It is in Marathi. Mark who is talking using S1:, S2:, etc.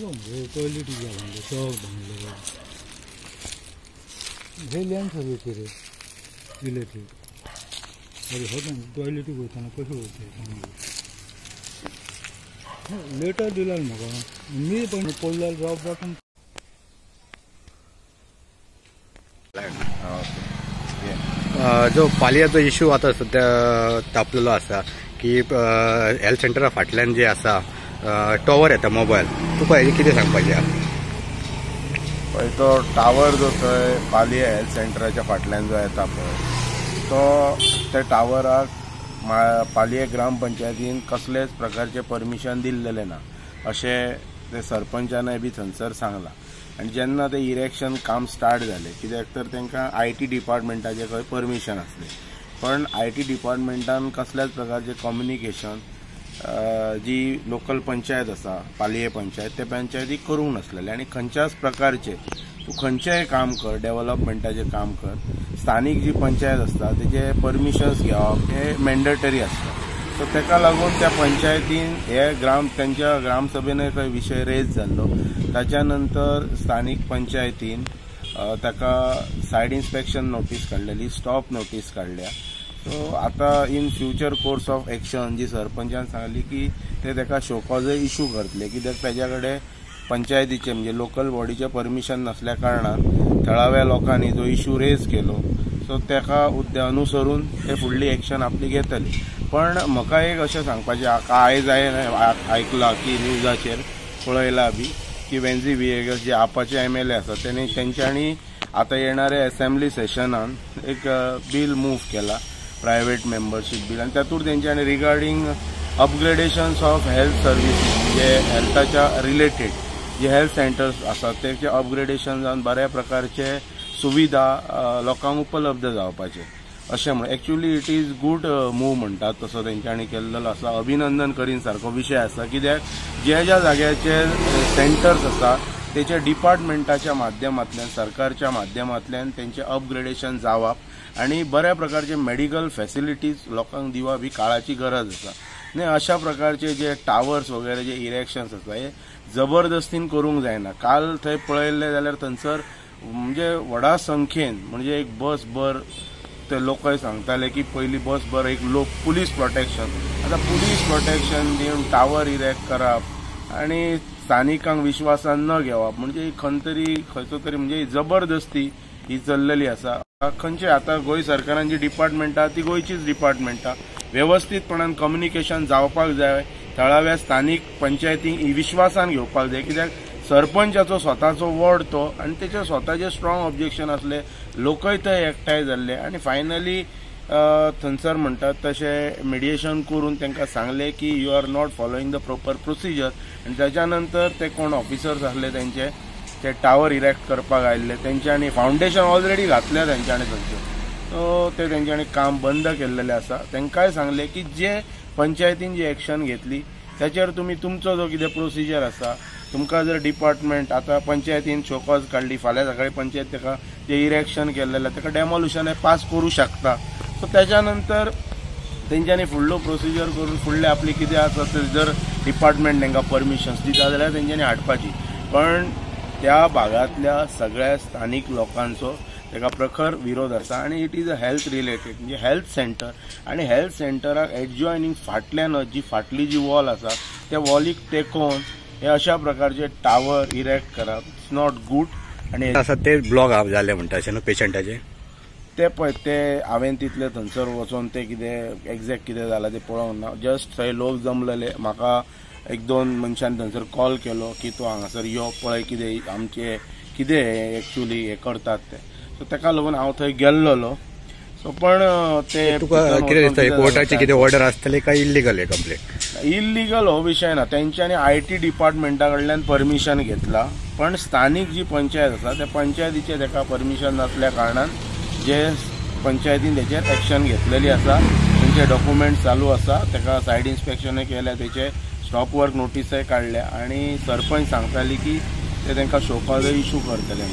S1: टॉयलेट झालं शॉक बनलं हे लँड सर्विस रे इलेक्ट्रिक अरे होतं ना टॉयलेट होताना कसं होतं लेटर दिला म्हाका मी पण पडला जॉब पासून
S2: जो पालयाचो इश्यू आता सध्या तापलेलो आसा की हेल्थ सेंटरा फाटल्यान जे आसा टॉवर येता मोबायल तुका हेजें कितें सांगपाचें आसा?
S3: पळय तो टावर जो थंय पालये हेल्थ सेंटराच्या फाटल्यान जो येता पळय तो त्या टावराक पालये ग्रामपंचायतीन कसलेच प्रकारचे परमिशन दिल्लेले ना अशें ते सरपंचानय बी थंयसर सांगलां. आनी जेन्ना ते इरेक्शन काम स्टार्ट जालें कित्याक तर तांकां IT डिपार्टमेंटाचे खंय परमिशन आसलें पण IT डिपार्टमेंटान कसल्याच प्रकारचे कम्युनिकेशन जी लोकल पंचायत आसा पालये पंचायत ते पंचायतीक करूंक नासलेले आनी खंयच्याच प्रकारचे तूं खंयचेंय काम कर डेव्हलपमेंटाचें काम कर स्थानीक जी पंचायत आसता तेजे परमिशन्स घेवप हे मॅन्डेटरी आसता. सो ताका लागून त्या पंचायतीन हे त्यांच्या ग्रामसभेन खंय विशय रेज जाल्लो ताच्या नंतर स्थानीक पंचायतीन ताका सायड इन्स्पेक्शन नोटीस काडलेली स्टॉप नोटीस काडल्या. सो आता in future course of action जी सरपंचान सांगली की ते ताका शोकॉजय इश्यू करतले कित्याक ताच्या कडेन पंचायतीचे म्हणजे लोकल बॉडीचे परमिशन नसल्या कारणान थळाव्या लोकांनी जो इश्यू रेज केलो सो ताका अनुसरून ते फुडली एक्शन आपली घेतली. पण म्हाका एक अशें सांगपाचें आयज आयकलां की न्यूजाचेर पळयलां बी की वेन्झी विएगस जे आपाचे MLA आसा तेंच्यांनी आतां येणाऱ्या असेंब्ली सेशनान एक बिल मूव केला प्रायव्हेट मेंबरशीप बिल आनी तातूंत तेंच्यांनी रिगार्डींग अपग्रेडेशन्स ऑफ हेल्थ सर्विसीस जे हेल्थाच्या रिलेटेड जे हेल्थ सेंटर्स आसात तेचे अपग्रेडेशन जावन बऱ्या प्रकारचे सुविधा लोकांक उपलब्ध जावपाचे अशें म्हण actually it is good move म्हणटात तसो तेंच्यांनी केल्लो आसा. अभिनंदन करीन सारको विशय आसा कित्याक ज्या जाग्याचे सेंटर्स आसा तेचे डिपार्टमेंटाच्या माध्यमांतल्यान सरकारच्या माध्यमांतल्यान तेंचे अपग्रेडेशन जावप आनी बऱ्या प्रकारचे मेडिकल फॅसिलिटीज लोकांक दिवप ही काळाची गरज आसा. आनी अशा प्रकारचे जे टावर्स वगैरे जे इरेक्शन्स आसा हे जबरदस्तीन करूंक जायना. काल थंय पळयल्ले जाल्यार थंयसर म्हणजे व्हडा संख्येन म्हणजे एक बस भर ते लोकय सांगताले की पयलीं बस भर एक पुलीस प्रोटेक्शन आतां पुलीस प्रोटेक्शन दिवन टावर इरेक्ट करप आनी स्थानिकांक विश्वासान न घेवप म्हणजे खंयचो तरी म्हणजे जबरदस्ती ही चल्लेली आसा. खंयचे आतां गोंय सरकारान जी डिपार्टमेंटां ती गोंयचीच डिपार्टमेंटां वेवस्थीतपणान कम्युनिकेशन जावपाक जाय थळाव्या स्थानीक पंचायतींक विश्वासान घेवपाक जाय कित्याक सरपंचाचो स्वताचो वॉर्ड तो आनी तेचे स्वताचे स्ट्रॉंग ऑब्जेक्शन आसले लोकय थंय एकठांय जाल्ले आनी फायनली थंयसर म्हणटात तशें मिडिएशन करून तांकां सांगलें की you are not following the proper procedure आनी ताच्या नंतर ते कोण ऑफिसर्स आसले तेंचे ते टावर इरेक्ट करपाक आयिल्ले तेंच्यांनी फावंडेशन ऑलरेडी घातल्या तेंच्यांनी थंयसर सो ते तेंच्यांनी काम बंद केल्लेलें आसा. तांकांय सांगलें की जे पंचायतीन जी एक्शन घेतली त्याचेर तुमी तुमचो जो कितें प्रोसिजर आसा तुमकां जर डिपार्टमेंट आतां पंचायतीन शोकॉज काडली फाल्यां सकाळीं पंचायत ताका जे इरेक्शन केल्लें ताका डेमोल्युशन पास करूं शकता. सो त्याच्या नंतर तेंच्यांनी फुडलो प्रोसिजर करून फुडले आपली कितें आसा तर जर डिपार्टमेंट तांकां परमिशन्स दिता जाल्यार तेंच्यांनी हाडपाची. पण त्या भागांतल्या सगळ्या स्थानीक लोकांचो ताका प्रखर विरोध आसा आनी it is a health related म्हणजे हेल्थ सेंटर आनी हेल्थ सेंटराक एडजॉयनींग फाटल्यान जी फाटली जी वॉल आसा त्या वॉलीक तेकोवन हे अशा प्रकारचे टावर इरेक्ट करप इट्स नॉट गूड. आनी
S2: आसा ते ब्लॉक जाले म्हणटा अशें न्हू पेशंटाचे
S3: ते पळय ते हांवें तितले थंयसर वचोन ते कितें एक्झॅक्ट कितें जालां तें पळोवंक ना. जस्ट थंय लोक जमलेले म्हाका एक दोन मनशांनी थंयसर कॉल केलो की तूं हांगासर यो पळय कितें आमचे कितें एक्चुअली हे करतात ते. सो ताका लागून हांव थंय गेल्लो. सो पण ते
S2: तुका कितें दिसता कोर्टाची कितें ऑर्डर आसतली काय इल्लीगल हे कंप्लेंट?
S3: इल्लीगल हो विशय ना. तेंच्यांनी IT डिपार्टमेंटा कडल्यान परमिशन घेतला पण स्थानीक जी पंचायत आसा त्या पंचायतीचे ताका परमिशन नासल्या कारणान जे पंचायतीन तेचेर एक्शन घेतलेली आसा तेंचे डॉक्युमेंट चालू आसा ताका सायड इन्स्पेक्शनय केल्या तेचे स्टॉप वर्क नोटीसय काडल्या आनी सरपंच सांगताली की ते तांकां शोकॉजय इश्यू करतले.